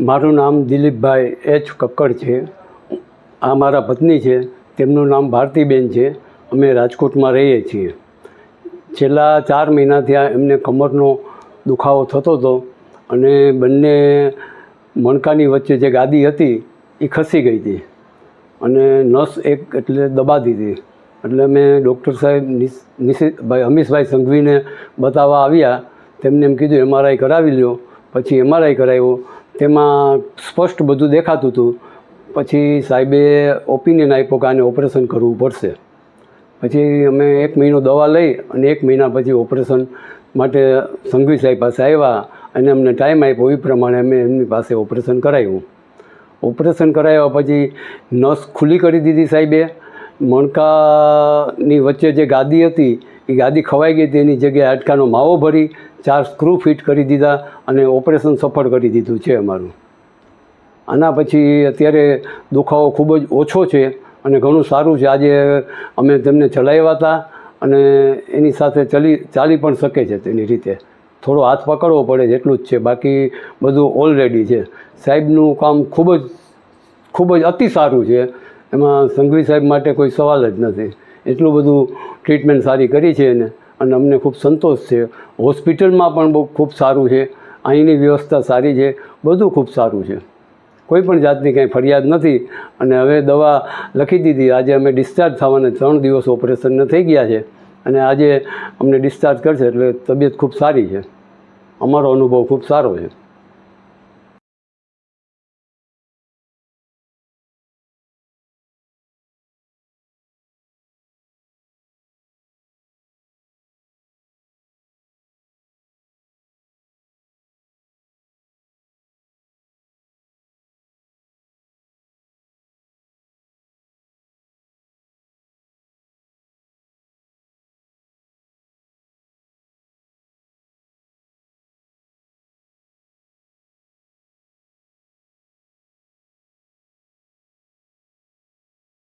મારું નામ દિલીપભાઈ એચ કક્કડ છે. આ મારા પત્ની છે, તેમનું નામ ભારતીબેન છે. અમે રાજકોટમાં રહીએ છીએ. છેલ્લા 4 મહિનાથી એમને કમરનો દુખાવો થતો હતો અને બંને મણકાની વચ્ચે જે ગાદી હતી એ ખસી ગઈ હતી અને નસ એક એટલે દબાતી હતી. એટલે અમે ડૉક્ટર સાહેબ નિશિતભાઈ અમીશભાઈ સંઘવીને બતાવવા આવ્યા. તેમને એમ કીધું MRI કરાવી લ્યો. પછી MRI કરાવ્યો, તેમાં સ્પષ્ટ બધું દેખાતું હતું. પછી સાહેબે ઓપિનિયન આપ્યો કે આને ઓપરેશન કરવું પડશે. પછી અમે 1 મહિનો દવા લઈ અને 1 મહિના પછી ઓપરેશન માટે સંઘવી સાહેબ પાસે આવ્યા અને અમને ટાઈમ આપ્યો. એ પ્રમાણે અમે એમની પાસે ઓપરેશન કરાવ્યું. ઓપરેશન કરાવ્યા પછી નસ ખુલ્લી કરી દીધી સાહેબે. મણકાની વચ્ચે જે ગાદી હતી એ ગાદી ખવાઈ ગઈ હતી. એની જગ્યાએ હાડકાનો માવો ભરી 4 સ્ક્રૂ ફિટ કરી દીધા અને ઓપરેશન સફળ કરી દીધું છે અમારું. આના પછી અત્યારે દુખાવો ખૂબ જ ઓછો છે અને ઘણું સારું છે. આજે અમે તેમને ચલાવ્યા હતા અને એની સાથે ચાલી પણ શકે છે. તેની રીતે થોડો હાથ પકડવો પડે જેટલું જ છે, બાકી બધું ઓલરેડી છે. સાહેબનું કામ ખૂબ જ અતિ સારું છે. એમાં સંઘવી સાહેબ માટે કોઈ સવાલ જ નથી. એટલું બધું ટ્રીટમેન્ટ સારી કરી છે એને અને અમને ખૂબ સંતોષ છે. હોસ્પિટલમાં પણ બહુ ખૂબ સારું છે. અહીંની વ્યવસ્થા સારી છે. બધું ખૂબ સારું છે. કોઈ પણ જાતની કંઈ ફરિયાદ નથી અને હવે દવા લખી દીધી. આજે અમે ડિસ્ચાર્જ થવાના 3 દિવસ ઓપરેશનને થઈ ગયા છે અને આજે અમને ડિસ્ચાર્જ કરશે એટલે તબિયત ખૂબ સારી છે. અમારો અનુભવ ખૂબ સારો છે.